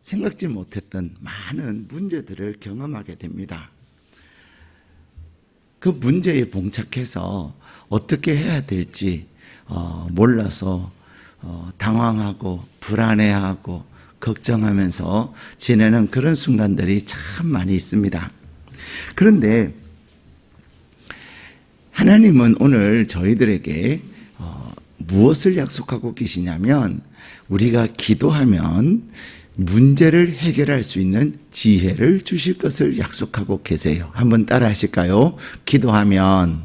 생각지 못했던 많은 문제들을 경험하게 됩니다. 그 문제에 봉착해서 어떻게 해야 될지 몰라서 당황하고 불안해하고 걱정하면서 지내는 그런 순간들이 참 많이 있습니다. 그런데 하나님은 오늘 저희들에게 무엇을 약속하고 계시냐면, 우리가 기도하면 문제를 해결할 수 있는 지혜를 주실 것을 약속하고 계세요. 한번 따라 하실까요? 기도하면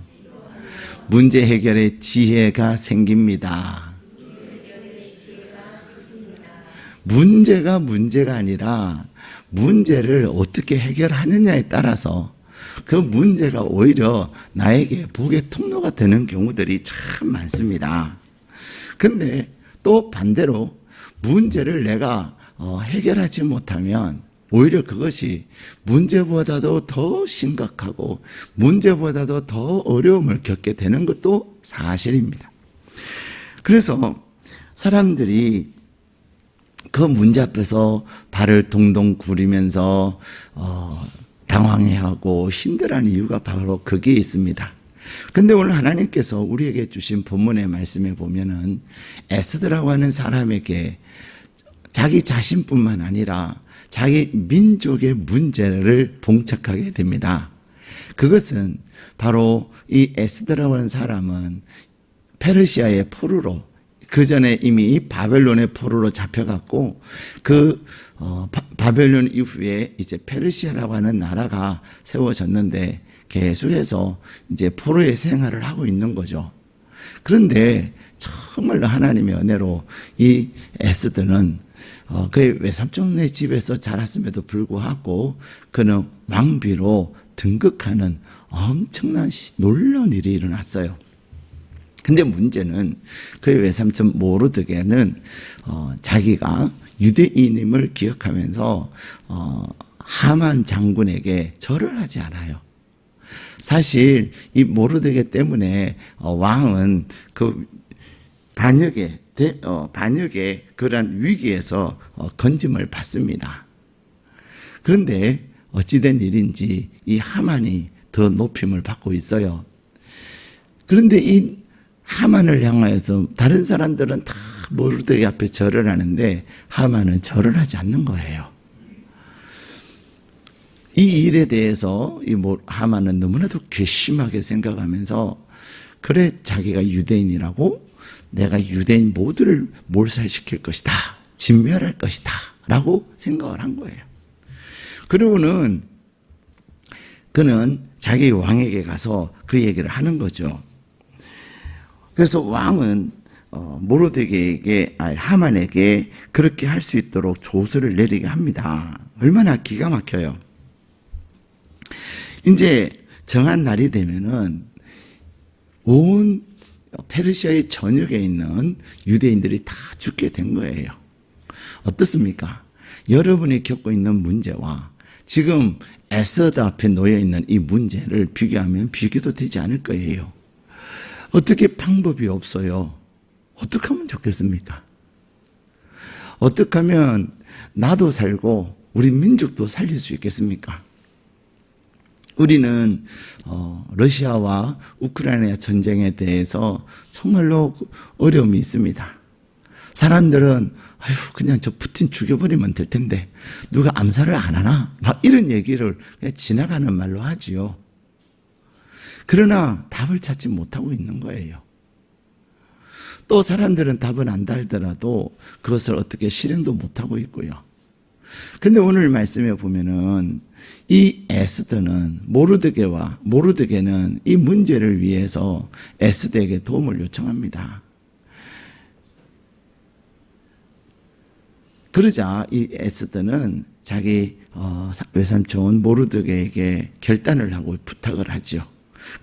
문제 해결의 지혜가 생깁니다. 문제가 문제가 아니라 문제를 어떻게 해결하느냐에 따라서 그 문제가 오히려 나에게 복의 통로가 되는 경우들이 참 많습니다. 근데 또 반대로 문제를 내가 해결하지 못하면 오히려 그것이 문제보다도 더 심각하고 문제보다도 더 어려움을 겪게 되는 것도 사실입니다. 그래서 사람들이 그 문제 앞에서 발을 동동 구리면서 당황해하고 힘들어하는 이유가 바로 거기에 있습니다. 근데 오늘 하나님께서 우리에게 주신 본문의 말씀에 보면은 에스더라고 하는 사람에게 자기 자신뿐만 아니라 자기 민족의 문제를 봉착하게 됩니다. 그것은 바로 이 에스더라고 하는 사람은 페르시아의 포로로, 그 전에 이미 바벨론의 포로로 잡혀갔고, 그 바벨론 이후에 이제 페르시아라고 하는 나라가 세워졌는데 계속해서 이제 포로의 생활을 하고 있는 거죠. 그런데 정말로 하나님의 은혜로 이 에스더는 그의 외삼촌의 집에서 자랐음에도 불구하고 그는 왕비로 등극하는 엄청난 놀라운 일이 일어났어요. 근데 문제는 그의 외삼촌 모르드게는 자기가 유대인임을 기억하면서 하만 장군에게 절을 하지 않아요. 사실 이 모르드게 때문에 왕은 그 반역의 그러한 위기에서 건짐을 받습니다. 그런데 어찌된 일인지 이 하만이 더 높임을 받고 있어요. 그런데 이 하만을 향하여서 다른 사람들은 다 모르드게 앞에 절을 하는데 하만은 절을 하지 않는 거예요. 이 일에 대해서 이 하만은 너무나도 괘씸하게 생각하면서, 그래 자기가 유대인이라고 내가 유대인 모두를 몰살시킬 것이다, 진멸할 것이다 라고 생각을 한 거예요. 그리고는 그는 자기 왕에게 가서 그 얘기를 하는 거죠. 그래서 왕은 모르드게에게, 하만에게 그렇게 할 수 있도록 조서를 내리게 합니다. 얼마나 기가 막혀요. 이제 정한 날이 되면은 온 페르시아의 전역에 있는 유대인들이 다 죽게 된 거예요. 어떻습니까? 여러분이 겪고 있는 문제와 지금 에스더 앞에 놓여 있는 이 문제를 비교하면 비교도 되지 않을 거예요. 어떻게 방법이 없어요? 어떻게 하면 좋겠습니까? 어떻게 하면 나도 살고 우리 민족도 살릴 수 있겠습니까? 우리는 러시아와 우크라이나 전쟁에 대해서 정말로 어려움이 있습니다. 사람들은 그냥 저 푸틴 죽여버리면 될 텐데 누가 암살을 안 하나? 막 이런 얘기를 그냥 지나가는 말로 하지요. 그러나 답을 찾지 못하고 있는 거예요. 또 사람들은 답은 안 달더라도 그것을 어떻게 실행도 못하고 있고요. 근데 오늘 말씀에 보면은 이 에스더는 모르드게는 이 문제를 위해서 에스더에게 도움을 요청합니다. 그러자 이 에스더는 자기 외삼촌 모르드게에게 결단을 하고 부탁을 하죠.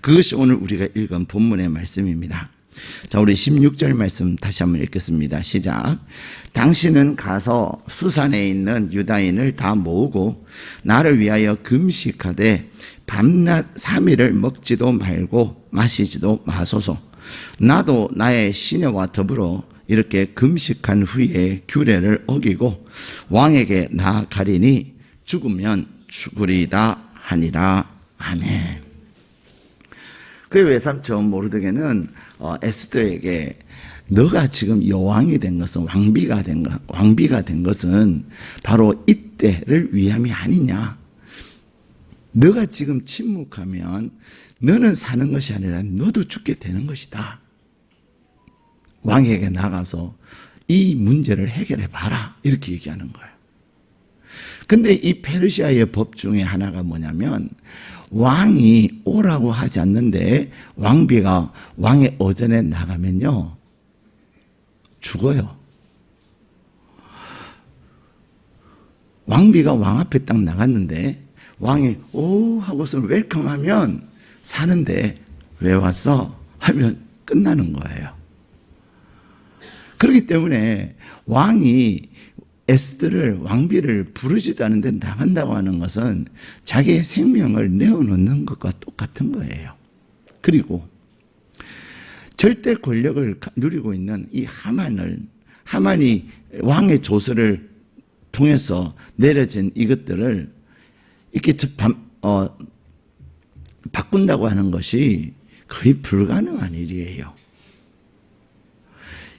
그것이 오늘 우리가 읽은 본문의 말씀입니다. 자, 우리 16절 말씀 다시 한번 읽겠습니다. 시작. 당신은 가서 수산에 있는 유다인을 다 모으고 나를 위하여 금식하되 밤낮 3일을 먹지도 말고 마시지도 마소서. 나도 나의 시녀와 더불어 이렇게 금식한 후에 규례를 어기고 왕에게 나아가리니 죽으면 죽으리다 하니라. 아멘. 그 외삼촌 모르드게는 에스더에게 너가 지금 여왕이 된 것은 왕비가 된 것은 바로 이때를 위함이 아니냐. 너가 지금 침묵하면 너는 사는 것이 아니라 너도 죽게 되는 것이다. 왕에게 나가서 이 문제를 해결해 봐라. 이렇게 얘기하는 거예요. 근데 이 페르시아의 법 중에 하나가 뭐냐면 왕이 오라고 하지 않는데 왕비가 왕의 어전에 나가면요 죽어요. 왕비가 왕 앞에 딱 나갔는데 왕이 오 하고서 웰컴하면 사는데 왜 왔어? 하면 끝나는 거예요. 그렇기 때문에 왕이 에스더를 왕비를 부르지도 않은데 나간다고 하는 것은 자기의 생명을 내어놓는 것과 똑같은 거예요. 그리고 절대 권력을 누리고 있는 이 하만이 왕의 조서를 통해서 내려진 이것들을 이렇게 바꾼다고 하는 것이 거의 불가능한 일이에요.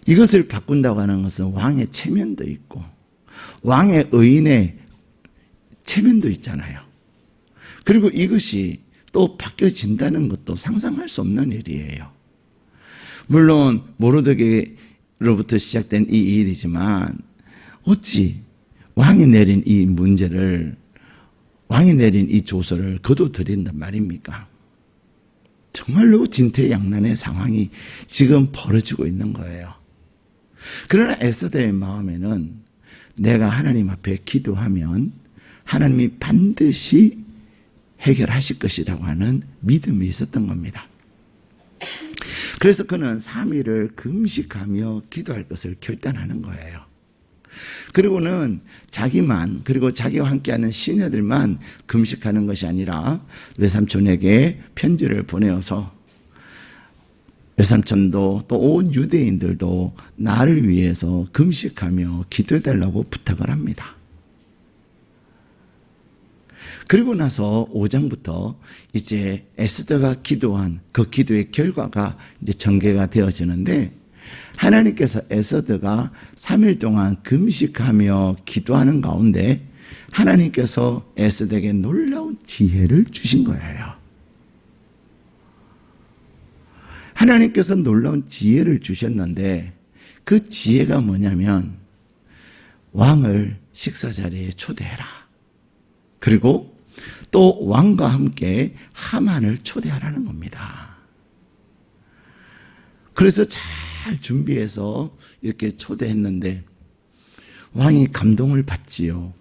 이것을 바꾼다고 하는 것은 왕의 체면도 있고 왕의 의인의 체면도 있잖아요. 그리고 이것이 또 바뀌어진다는 것도 상상할 수 없는 일이에요. 물론 모르드게로부터 시작된 이 일이지만 어찌 왕이 내린 이 문제를 왕이 내린 이 조서를 거둬들인단 말입니까? 정말로 진퇴양난의 상황이 지금 벌어지고 있는 거예요. 그러나 에스더의 마음에는 내가 하나님 앞에 기도하면 하나님이 반드시 해결하실 것이라고 하는 믿음이 있었던 겁니다. 그래서 그는 3일을 금식하며 기도할 것을 결단하는 거예요. 그리고는 자기만 그리고 자기와 함께하는 시녀들만 금식하는 것이 아니라 외삼촌에게 편지를 보내어서 외삼촌도 또 온 유대인들도 나를 위해서 금식하며 기도해달라고 부탁을 합니다. 그리고 나서 5장부터 이제 에스더가 기도한 그 기도의 결과가 이제 전개가 되어지는데 하나님께서 에스더가 3일 동안 금식하며 기도하는 가운데 하나님께서 에스더에게 놀라운 지혜를 주신 거예요. 하나님께서 놀라운 지혜를 주셨는데 그 지혜가 뭐냐면 왕을 식사 자리에 초대해라. 그리고 또 왕과 함께 하만을 초대하라는 겁니다. 그래서 잘 준비해서 이렇게 초대했는데 왕이 감동을 받지요.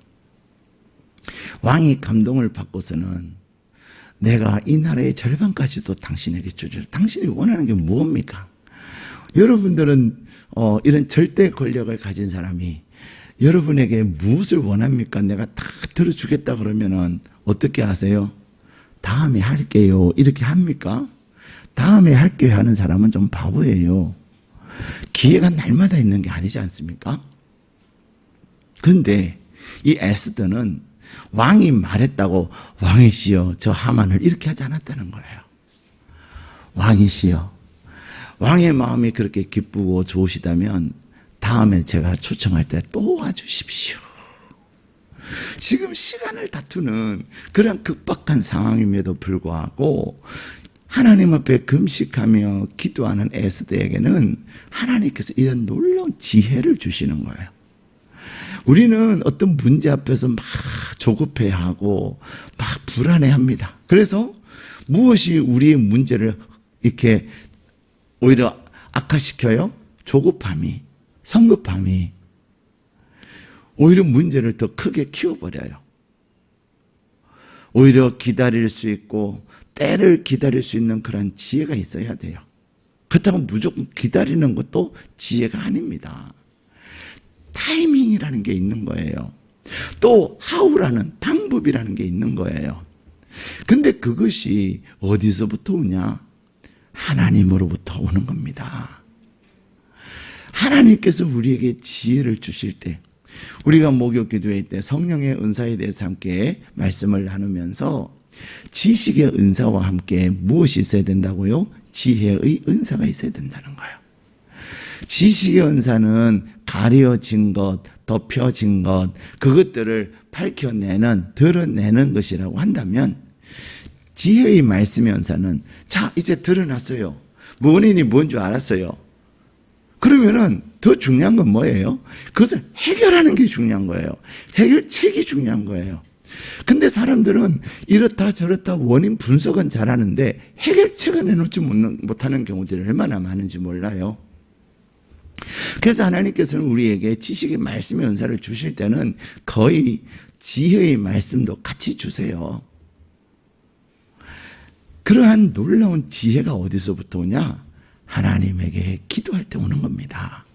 왕이 감동을 받고서는 내가 이 나라의 절반까지도 당신에게 주리라. 당신이 원하는 게 무엇입니까? 여러분들은 이런 절대 권력을 가진 사람이 여러분에게 무엇을 원합니까? 내가 다 들어주겠다 그러면은 어떻게 하세요? 다음에 할게요. 이렇게 합니까? 다음에 할게요 하는 사람은 좀 바보예요. 기회가 날마다 있는 게 아니지 않습니까? 그런데 이 에스더는 왕이 말했다고 왕이시여 저 하만을 이렇게 하지 않았다는 거예요. 왕이시여 왕의 마음이 그렇게 기쁘고 좋으시다면 다음에 제가 초청할 때 또 와주십시오. 지금 시간을 다투는 그런 급박한 상황임에도 불구하고 하나님 앞에 금식하며 기도하는 에스더에게는 하나님께서 이런 놀라운 지혜를 주시는 거예요. 우리는 어떤 문제 앞에서 막 조급해하고 막 불안해합니다. 그래서 무엇이 우리의 문제를 이렇게 오히려 악화시켜요? 조급함이, 성급함이 오히려 문제를 더 크게 키워버려요. 오히려 기다릴 수 있고 때를 기다릴 수 있는 그런 지혜가 있어야 돼요. 그렇다고 무조건 기다리는 것도 지혜가 아닙니다. 타이밍이라는 게 있는 거예요. 또 하우라는 방법이라는 게 있는 거예요. 근데 그것이 어디서부터 오냐? 하나님으로부터 오는 겁니다. 하나님께서 우리에게 지혜를 주실 때, 우리가 목욕 기도회 때 성령의 은사에 대해서 함께 말씀을 나누면서 지식의 은사와 함께 무엇이 있어야 된다고요? 지혜의 은사가 있어야 된다는 거예요. 지식의 은사는 가려진 것, 덮여진 것, 그것들을 밝혀내는, 드러내는 것이라고 한다면, 지혜의 말씀의 은사는 자, 이제 드러났어요. 원인이 뭔 줄 알았어요. 그러면은 더 중요한 건 뭐예요? 그것을 해결하는 게 중요한 거예요. 해결책이 중요한 거예요. 근데 사람들은 이렇다 저렇다 원인 분석은 잘하는데 해결책을 내놓지 못하는 경우들이 얼마나 많은지 몰라요. 그래서 하나님께서는 우리에게 지식의 말씀의 은사를 주실 때는 거의 지혜의 말씀도 같이 주세요. 그러한 놀라운 지혜가 어디서부터 오냐? 하나님에게 기도할 때 오는 겁니다.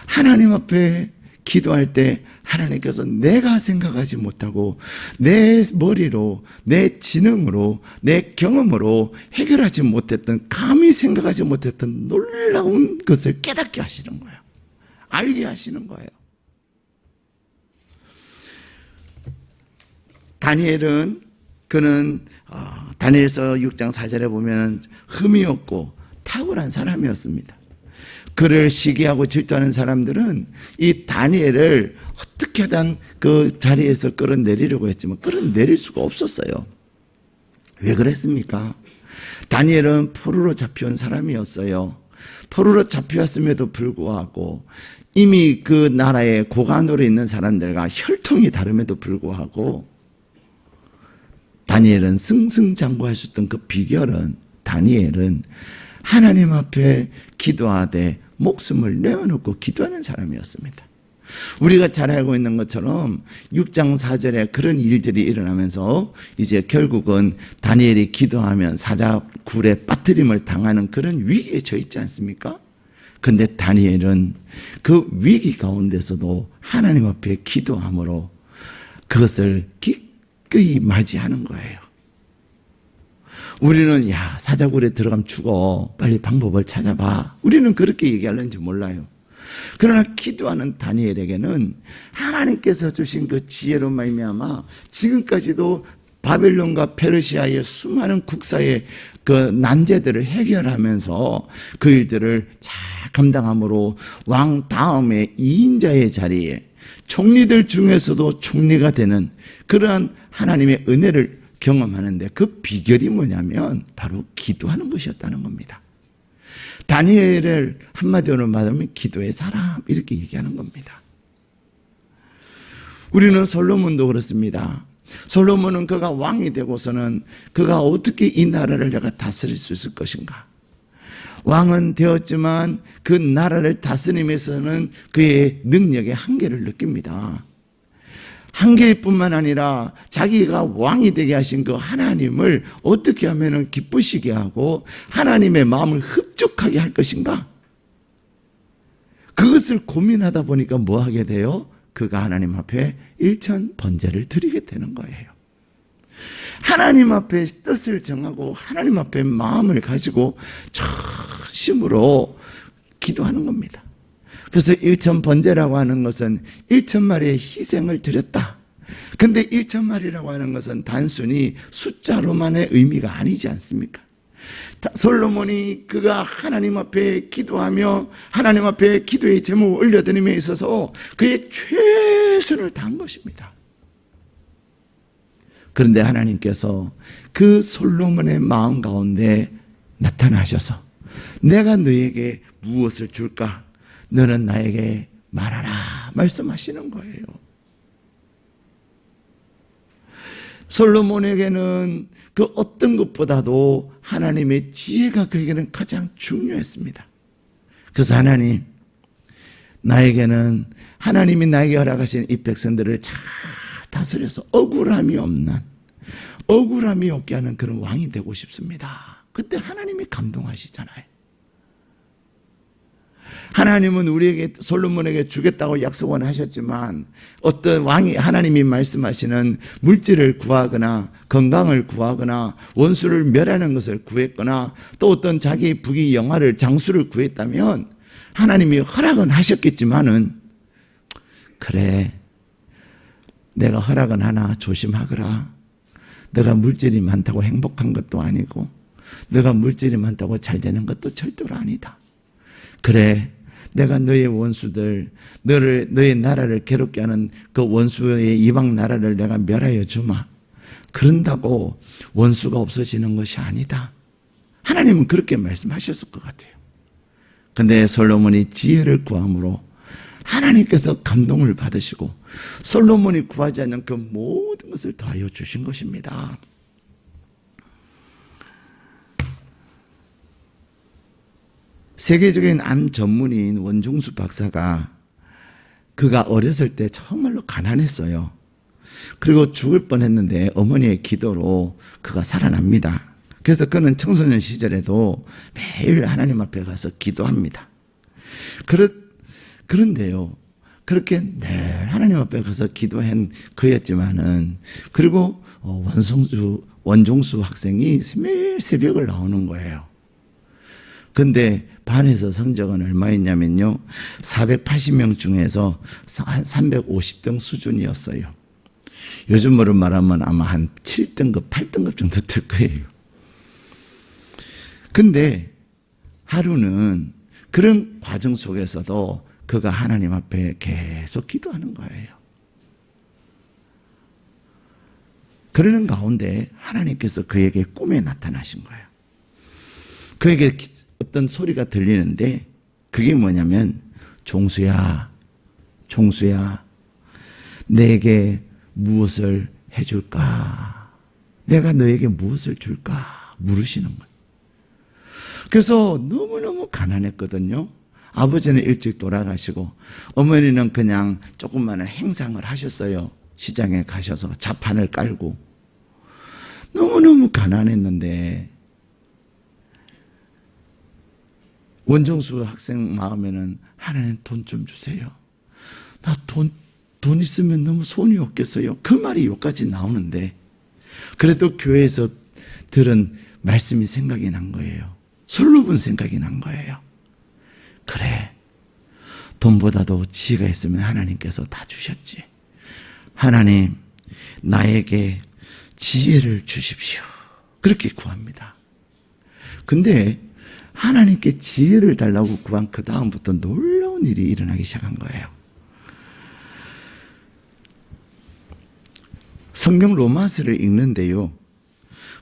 하나님 앞에 기도할 때 하나님께서 내가 생각하지 못하고 내 머리로, 내 지능으로, 내 경험으로 해결하지 못했던, 감히 생각하지 못했던 놀라운 것을 깨닫게 하시는 거예요. 알게 하시는 거예요. 다니엘은 그는 다니엘서 6장 4절에 보면 흠이 없고 탁월한 사람이었습니다. 그를 시기하고 질투하는 사람들은 이 다니엘을 어떻게든 그 자리에서 끌어내리려고 했지만 끌어내릴 수가 없었어요. 왜 그랬습니까? 다니엘은 포로로 잡혀온 사람이었어요. 포로로 잡혀왔음에도 불구하고 이미 그 나라의 고관으로 있는 사람들과 혈통이 다름에도 불구하고 다니엘은 승승장구할 수 있던 그 비결은, 다니엘은 하나님 앞에 기도하되 목숨을 내어놓고 기도하는 사람이었습니다. 우리가 잘 알고 있는 것처럼 6장 4절에 그런 일들이 일어나면서 이제 결국은 다니엘이 기도하면 사자굴에 빠뜨림을 당하는 그런 위기에 처해 있지 않습니까? 근데 다니엘은 그 위기 가운데서도 하나님 앞에 기도함으로 그것을 기꺼이 맞이하는 거예요. 우리는 야, 사자굴에 들어가면 죽어, 빨리 방법을 찾아봐, 우리는 그렇게 얘기하는지 몰라요. 그러나 기도하는 다니엘에게는 하나님께서 주신 그 지혜로 말미암아 지금까지도 바벨론과 페르시아의 수많은 국사의 그 난제들을 해결하면서 그 일들을 잘 감당함으로 왕 다음에 2인자의 자리에 총리들 중에서도 총리가 되는 그러한 하나님의 은혜를 경험하는데 그 비결이 뭐냐면 바로 기도하는 것이었다는 겁니다. 다니엘을 한마디로 말하면 기도의 사람, 이렇게 얘기하는 겁니다. 우리는 솔로몬도 그렇습니다. 솔로몬은 그가 왕이 되고서는 그가 어떻게 이 나라를 내가 다스릴 수 있을 것인가. 왕은 되었지만 그 나라를 다스림에서는 그의 능력의 한계를 느낍니다. 한계일 뿐만 아니라 자기가 왕이 되게 하신 그 하나님을 어떻게 하면 기쁘시게 하고 하나님의 마음을 흡족하게 할 것인가? 그것을 고민하다 보니까 뭐 하게 돼요? 그가 하나님 앞에 일천 번제를 드리게 되는 거예요. 하나님 앞에 뜻을 정하고 하나님 앞에 마음을 가지고 전심으로 기도하는 겁니다. 그래서 일천 번제라고 하는 것은 1,000마리의 희생을 드렸다. 근데 1,000마리라고 하는 것은 단순히 숫자로만의 의미가 아니지 않습니까? 솔로몬이 그가 하나님 앞에 기도하며 하나님 앞에 기도의 제목을 올려드림에 있어서 그의 최선을 다한 것입니다. 그런데 하나님께서 그 솔로몬의 마음 가운데 나타나셔서 내가 너에게 무엇을 줄까? 너는 나에게 말하라 말씀하시는 거예요. 솔로몬에게는 그 어떤 것보다도 하나님의 지혜가 그에게는 가장 중요했습니다. 그래서 하나님, 나에게는 하나님이 나에게 허락하신 이 백성들을 잘 다스려서 억울함이 없게 하는 그런 왕이 되고 싶습니다. 그때 하나님이 감동하시잖아요. 하나님은 우리에게 솔로몬에게 주겠다고 약속은 하셨지만 어떤 왕이 하나님이 말씀하시는 물질을 구하거나 건강을 구하거나 원수를 멸하는 것을 구했거나 또 어떤 자기 부귀 영화를 장수를 구했다면 하나님이 허락은 하셨겠지만은 그래 내가 허락은 하나 조심하거라. 내가 물질이 많다고 행복한 것도 아니고 내가 물질이 많다고 잘 되는 것도 절대로 아니다. 그래 내가 너의 원수들 너의 나라를 괴롭게 하는 그 원수의 이방 나라를 내가 멸하여 주마. 그런다고 원수가 없어지는 것이 아니다. 하나님은 그렇게 말씀하셨을 것 같아요. 근데 솔로몬이 지혜를 구함으로 하나님께서 감동을 받으시고 솔로몬이 구하지 않는 그 모든 것을 더하여 주신 것입니다. 세계적인 암 전문의인 원종수 박사가 그가 어렸을 때 정말로 가난했어요. 그리고 죽을 뻔했는데 어머니의 기도로 그가 살아납니다. 그래서 그는 청소년 시절에도 매일 하나님 앞에 가서 기도합니다. 그런데요, 그렇게 늘 하나님 앞에 가서 기도한 그였지만은, 그리고 원종수 학생이 매일 새벽을 나오는 거예요. 근데 반에서 성적은 얼마였냐면요, 480명 중에서 한 350등 수준이었어요. 요즘으로 말하면 아마 한 7등급, 8등급 정도 될 거예요. 근데 하루는 그런 과정 속에서도 그가 하나님 앞에 계속 기도하는 거예요. 그러는 가운데 하나님께서 그에게 꿈에 나타나신 거예요. 그에게 어떤 소리가 들리는데 그게 뭐냐면, 종수야, 내게 무엇을 해줄까? 내가 너에게 무엇을 줄까? 물으시는 거예요. 그래서 너무너무 가난했거든요. 아버지는 일찍 돌아가시고 어머니는 그냥 조그마한 행상을 하셨어요. 시장에 가셔서 자판을 깔고. 너무너무 가난했는데 원종수 학생 마음에는 하나님 돈 좀 주세요. 나 돈 있으면 너무 손이 없겠어요. 그 말이 여기까지 나오는데 그래도 교회에서 들은 말씀이 생각이 난 거예요. 솔로몬 생각이 난 거예요. 그래, 돈보다도 지혜가 있으면 하나님께서 다 주셨지. 하나님, 나에게 지혜를 주십시오. 그렇게 구합니다. 근데 하나님께 지혜를 달라고 구한 그 다음부터 놀라운 일이 일어나기 시작한 거예요. 성경 로마서를 읽는데요,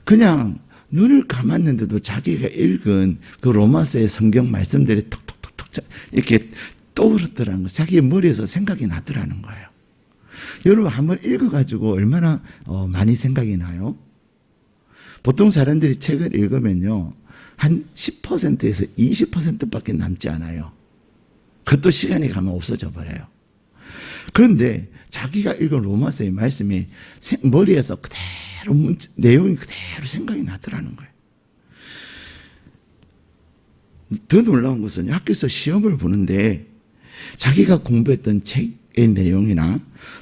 그냥 눈을 감았는데도 자기가 읽은 그 로마서의 성경 말씀들이 톡톡톡톡 이렇게 떠오르더라는 거, 자기 머리에서 생각이 나더라는 거예요. 여러분 한번 읽어가지고 얼마나 많이 생각이 나요? 보통 사람들이 책을 읽으면요, 한 10%에서 20%밖에 남지 않아요. 그것도 시간이 가면 없어져 버려요. 그런데 자기가 읽은 로마서의 말씀이 머리에서 그대로 내용이 그대로 생각이 나더라는 거예요. 더 놀라운 것은 학교에서 시험을 보는데 자기가 공부했던 책의 내용이나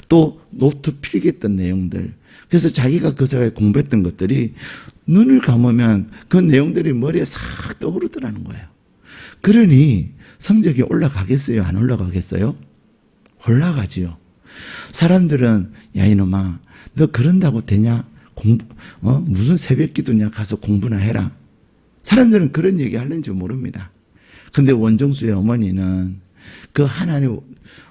또 노트 필기했던 내용들, 그래서 자기가 그 사이에 공부했던 것들이 눈을 감으면 그 내용들이 머리에 싹 떠오르더라는 거예요. 그러니 성적이 올라가겠어요? 안 올라가겠어요? 올라가지요. 사람들은 야 이놈아, 너 그런다고 되냐? 무슨 새벽 기도냐? 가서 공부나 해라. 사람들은 그런 얘기 하는지 모릅니다. 근데 원종수의 어머니는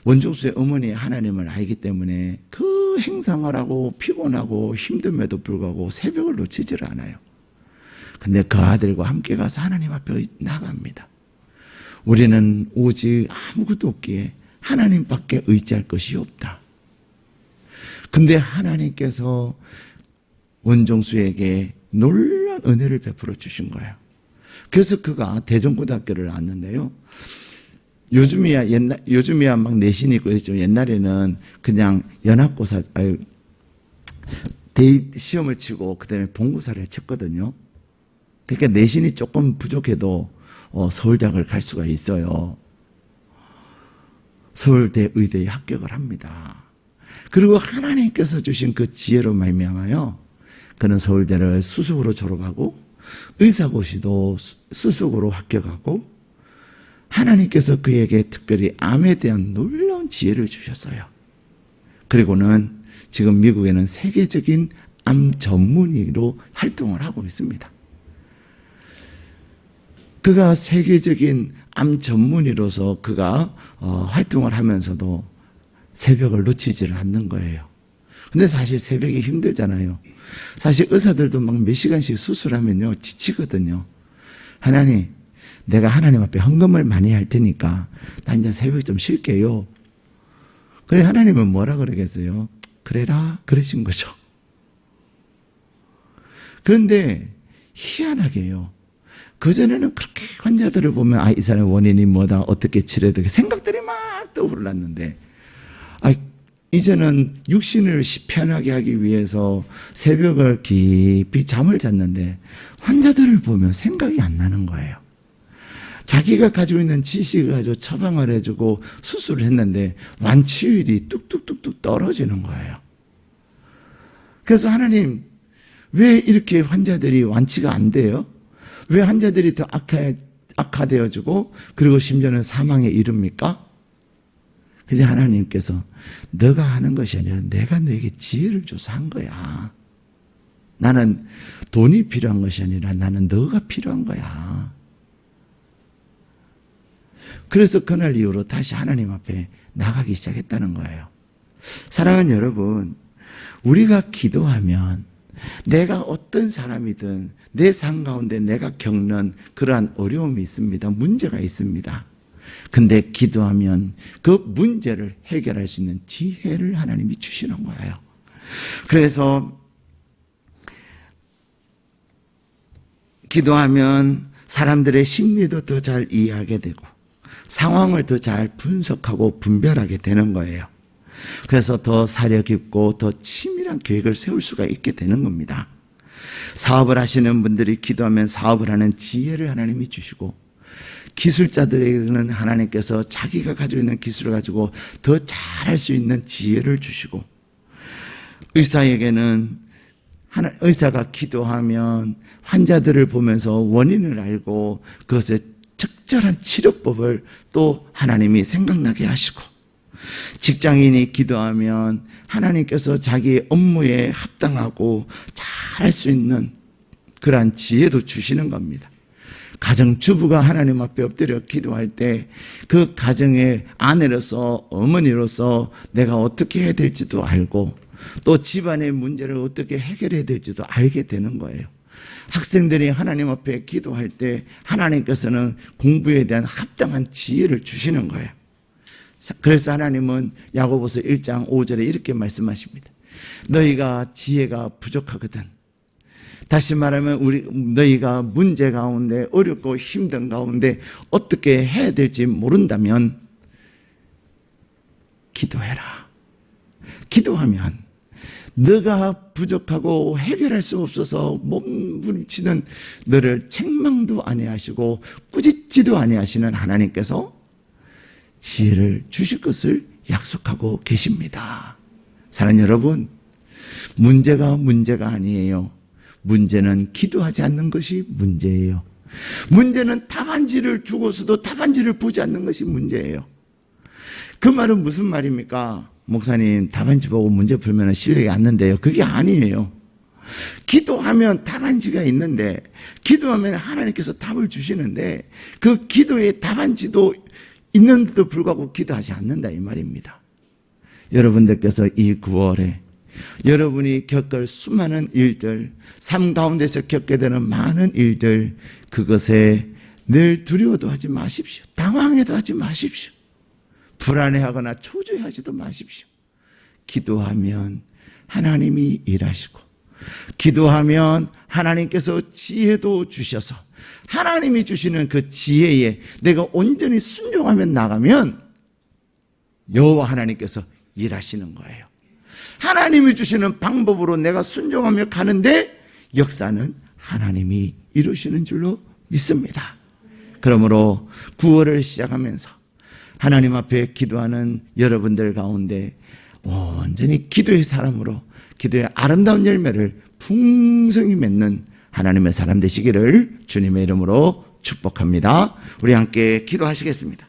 원종수의 어머니의 하나님을 알기 때문에 그 행상을 하고 피곤하고 힘듦에도 불구하고 새벽을 놓치지를 않아요. 근데 그 아들과 함께 가서 하나님 앞에 나갑니다. 우리는 오직 아무것도 없기에 하나님밖에 의지할 것이 없다. 근데 하나님께서 원종수에게 놀라운 은혜를 베풀어 주신 거예요. 그래서 그가 대전고등학교를 나왔는데요, 요즘이야 막 내신이 있고 그랬죠. 옛날에는 그냥 대입 시험을 치고 그다음에 본고사를 쳤거든요. 그러니까 내신이 조금 부족해도 서울대학을 갈 수가 있어요. 서울대 의대에 합격을 합니다. 그리고 하나님께서 주신 그 지혜로 말미암아요, 그는 서울대를 수석으로 졸업하고 의사고시도 수석으로 합격하고 하나님께서 그에게 특별히 암에 대한 놀라운 지혜를 주셨어요. 그리고는 지금 미국에는 세계적인 암 전문의로 활동을 하고 있습니다. 그가 세계적인 암 전문의로서 그가 활동을 하면서도 새벽을 놓치지를 않는 거예요. 근데 사실 새벽이 힘들잖아요. 사실 의사들도 막 몇 시간씩 수술하면요 지치거든요. 하나님, 내가 하나님 앞에 헌금을 많이 할 테니까 나 이제 새벽에 좀 쉴게요. 그래, 하나님은 뭐라 그러겠어요? 그래라 그러신 거죠. 그런데 희한하게요, 그전에는 그렇게 환자들을 보면 이 사람의 원인이 뭐다, 어떻게 치료해야 되겠다 생각들이 막 떠올랐는데 이제는 육신을 편하게 하기 위해서 새벽을 깊이 잠을 잤는데 환자들을 보면 생각이 안 나는 거예요. 자기가 가지고 있는 지식을 가지고 처방을 해주고 수술을 했는데 완치율이 뚝뚝뚝뚝 떨어지는 거예요. 그래서 하나님, 왜 이렇게 환자들이 완치가 안 돼요? 왜 환자들이 더 악화되어지고 그리고 심지어는 사망에 이릅니까? 그래서 하나님께서 너가 하는 것이 아니라 내가 너에게 지혜를 줘서 한 거야. 나는 돈이 필요한 것이 아니라 나는 너가 필요한 거야. 그래서 그날 이후로 다시 하나님 앞에 나가기 시작했다는 거예요. 사랑하는 여러분, 우리가 기도하면 내가 어떤 사람이든 내 삶 가운데 내가 겪는 그러한 어려움이 있습니다. 문제가 있습니다. 근데 기도하면 그 문제를 해결할 수 있는 지혜를 하나님이 주시는 거예요. 그래서 기도하면 사람들의 심리도 더 잘 이해하게 되고 상황을 더 잘 분석하고 분별하게 되는 거예요. 그래서 더 사려 깊고 더 치밀한 계획을 세울 수가 있게 되는 겁니다. 사업을 하시는 분들이 기도하면 사업을 하는 지혜를 하나님이 주시고, 기술자들에게는 하나님께서 자기가 가지고 있는 기술을 가지고 더 잘할 수 있는 지혜를 주시고, 의사에게는 의사가 기도하면 환자들을 보면서 원인을 알고 그것의 적절한 치료법을 또 하나님이 생각나게 하시고, 직장인이 기도하면 하나님께서 자기의 업무에 합당하고 잘할 수 있는 그러한 지혜도 주시는 겁니다. 가정주부가 하나님 앞에 엎드려 기도할 때 그 가정의 아내로서 어머니로서 내가 어떻게 해야 될지도 알고 또 집안의 문제를 어떻게 해결해야 될지도 알게 되는 거예요. 학생들이 하나님 앞에 기도할 때 하나님께서는 공부에 대한 합당한 지혜를 주시는 거예요. 그래서 하나님은 야고보서 1장 5절에 이렇게 말씀하십니다. 너희가 지혜가 부족하거든. 다시 말하면 너희가 문제 가운데 어렵고 힘든 가운데 어떻게 해야 될지 모른다면 기도해라. 기도하면 너가 부족하고 해결할 수 없어서 몸부림치는 너를 책망도 아니하시고 꾸짖지도 아니하시는 하나님께서 지혜를 주실 것을 약속하고 계십니다. 사랑하는 여러분, 문제가 아니에요. 문제는 기도하지 않는 것이 문제예요. 문제는 답안지를 주고서도 답안지를 보지 않는 것이 문제예요. 그 말은 무슨 말입니까? 목사님, 답안지 보고 문제 풀면 실력이 안 는데요. 그게 아니에요. 기도하면 답안지가 있는데, 기도하면 하나님께서 답을 주시는데 그 기도의 답안지도 있는데도 불구하고 기도하지 않는다 이 말입니다. 여러분들께서 이 9월에 여러분이 겪을 수많은 일들, 삶 가운데서 겪게 되는 많은 일들, 그것에 늘 두려워도 하지 마십시오. 당황해도 하지 마십시오. 불안해하거나 초조해하지도 마십시오. 기도하면 하나님이 일하시고, 기도하면 하나님께서 지혜도 주셔서 하나님이 주시는 그 지혜에 내가 온전히 순종하며 나가면 여호와 하나님께서 일하시는 거예요. 하나님이 주시는 방법으로 내가 순종하며 가는데 역사는 하나님이 이루시는 줄로 믿습니다. 그러므로 9월을 시작하면서 하나님 앞에 기도하는 여러분들 가운데 온전히 기도의 사람으로 기도의 아름다운 열매를 풍성히 맺는 하나님의 사람 되시기를 주님의 이름으로 축복합니다. 우리 함께 기도하시겠습니다.